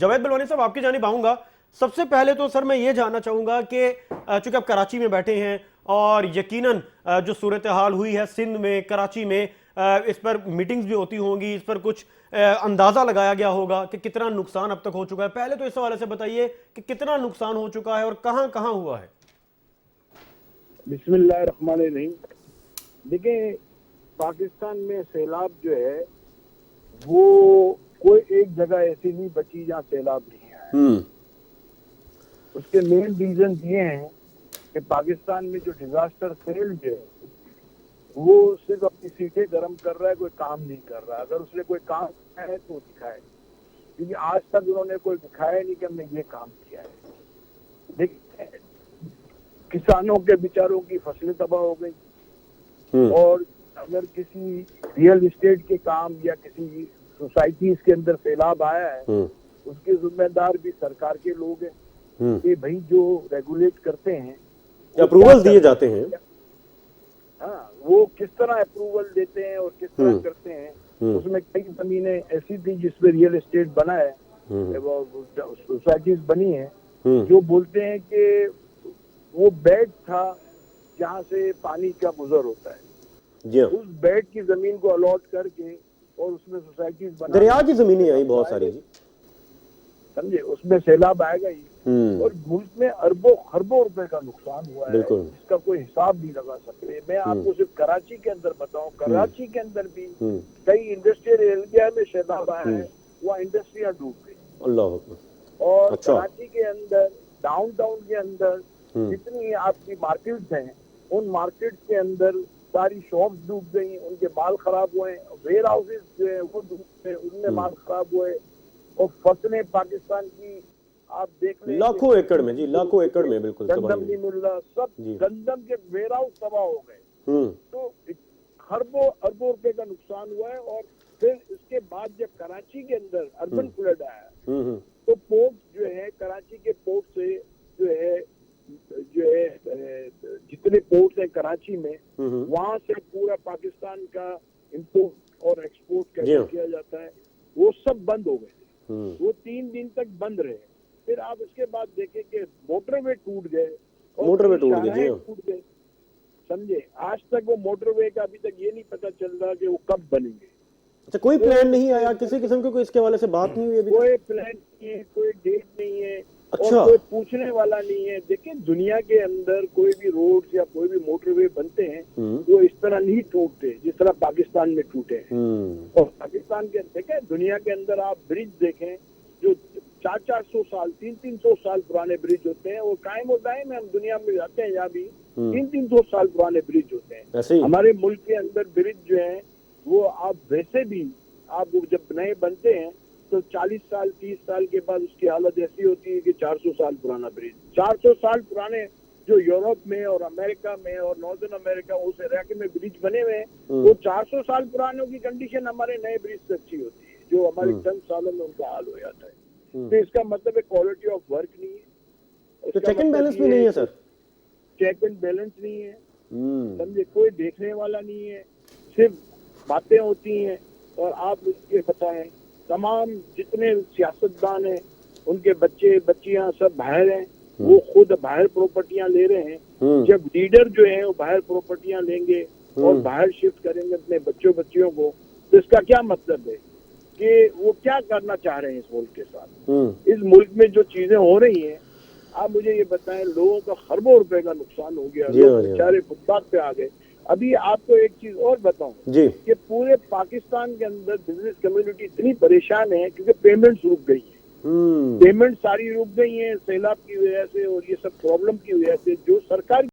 जावेद बलवानी साहब, आपकी जानिब आऊंगा। सबसे पहले तो सर मैं ये जानना चाहूंगा कि चूंकि आप कराची में बैठे हैं और यकीनन जो सूरत हाल हुई है सिंध में, कराची में, इस पर मीटिंग्स भी होती होंगी, इस पर कुछ अंदाजा लगाया गया होगा कि कितना नुकसान अब तक हो चुका है। पहले तो इस हवाले से बताइए कि कितना नुकसान हो चुका है और कहां कहां हुआ है। बिस्मिल्लाहिर्रहमानिर्रहीम। देखिए, पाकिस्तान में सैलाब जो है वो कोई एक जगह ऐसी नहीं बची जहाँ सैलाब नहीं आया। उसके मेन रीजन ये हैं कि पाकिस्तान में जो डिजास्टर सेल जो है वो सिर्फ अपनी सीटें गर्म कर रहा है, कोई काम नहीं कर रहा। अगर उसने कोई काम किया है तो दिखाए, क्योंकि आज तक उन्होंने कोई दिखाया नहीं कि हमने ये काम किया है। देखिए, किसानों के बेचारों की फसलें तबाह हो गई, और अगर किसी रियल एस्टेट के काम या किसी सोसाइटीज के अंदर सैलाब आया है उसके जिम्मेदार भी सरकार के लोग हैं कि भाई जो रेगुलेट करते हैं, अप्रूवल दिए जाते हैं, हाँ, वो किस तरह अप्रूवल देते हैं और किस तरह करते हैं। उसमें कई जमीनें ऐसी थी जिसमें रियल एस्टेट बना है, सोसाइटीज बनी है, जो बोलते हैं कि वो बेड था जहाँ से पानी का गुजर होता है। उस बेड की जमीन को अलॉट करके और उसमें सोसाइटीज बना, दरिया की जमीनें आई बहुत सारी जी, समझे, उसमें सैलाब आएगा ही। और मुल्क में अरबों खरबों रुपए का नुकसान हुआ है, इसका कोई हिसाब नहीं लगा सकते। मैं आपको सिर्फ कराची के अंदर बताऊं, कराची के अंदर भी कई इंडस्ट्रियल एरिया में सैलाब आया है, वहाँ इंडस्ट्रियां डूब गई। अल्लाह। और कराची के अंदर, डाउनटाउन के अंदर जितनी आपकी मार्केट्स हैं, उन मार्केट्स के अंदर सारी शॉप्स डूब गई, उनके माल खराब हुए, वेयर हाउसेज जो है वो डूब गए, उनमें माल खराब हुए। और फसलें पाकिस्तान की आप देख लें, लाखों एकड़ में जी, लाखों एकड़ में बिल्कुल गंदम नहीं मिल रहा, सब गंदम के वेयर हाउस तबाह हो गए। तो खरबों अरबों रुपए का नुकसान हुआ है। और फिर इसके बाद जब कराची के अंदर अर्बन फ्लड आया तो पोर्ट जो है, कराची के पोर्ट से जो है जितने पोर्ट्स हैं कराची में, वहां से पूरा पाकिस्तान का इंपोर्ट और एक्सपोर्ट कैसे किया जाता है वो सब बंद हो गए थे। वो 3 दिन तक बंद रहे। फिर आप इसके बाद देखें कि मोटरवे टूट गए, टूट गए, समझे। आज तक वो मोटरवे का अभी तक ये नहीं पता चल रहा कि वो कब बनेंगे। अच्छा, कोई प्लान नहीं आया किसी किस्म की, कोई इसके वाले से बात नहीं हुई अभी? कोई प्लान नहीं है, कोई डेट नहीं है, और कोई पूछने वाला नहीं है। देखिए, दुनिया के अंदर कोई भी रोड या कोई भी मोटरवे बनते हैं वो इस तरह नहीं टूटते जिस तरह पाकिस्तान में टूटे हैं। और पाकिस्तान के देखें, दुनिया के अंदर आप ब्रिज देखें जो 400-400 साल, 300-300 साल पुराने ब्रिज होते हैं, वो कायम होता है। हम दुनिया में जाते हैं, यहाँ भी 300-300 साल पुराने ब्रिज होते हैं। हमारे मुल्क के अंदर ब्रिज जो है वो आप वैसे भी आप जब नए बनते हैं तो 40 साल 30 साल के बाद उसकी हालत ऐसी होती है कि 400 साल पुराना ब्रिज। 400 साल पुराने जो यूरोप में और अमेरिका में और नॉर्दर्न अमेरिका उस इलाके में ब्रिज बने हुए हैं, वो 400 साल पुरानों की कंडीशन हमारे नए ब्रिज से अच्छी होती है, जो हमारे चंद सालों में उनका हाल हो जाता है। तो इसका मतलब है क्वालिटी ऑफ वर्क नहीं है, तो चेक एंड बैलेंस भी नहीं है सर, चेक एंड बैलेंस नहीं है, समझे। कोई देखने वाला नहीं है, सिर्फ बातें होती हैं। और आप ये बताएं, तमाम जितने सियासतदान हैं उनके बच्चे बच्चियां सब बाहर हैं, वो खुद बाहर प्रॉपर्टियां ले रहे हैं। जब लीडर जो है वो बाहर प्रॉपर्टियां लेंगे और बाहर शिफ्ट करेंगे अपने बच्चों बच्चियों को, तो इसका क्या मतलब है कि वो क्या करना चाह रहे हैं इस मुल्क के साथ। इस मुल्क में जो चीजें हो रही हैं, आप मुझे ये बताएं, लोगों का खरबों रुपए का नुकसान हो गया, लोग बेचारे फुटपाथ पे आ गए। अभी आपको एक चीज और बताऊं कि पूरे पाकिस्तान के अंदर बिजनेस कम्युनिटी इतनी परेशान है क्योंकि पेमेंट्स रुक गई है। पेमेंट सारी रुक गई हैं सैलाब की वजह से और ये सब प्रॉब्लम की वजह से। जो सरकार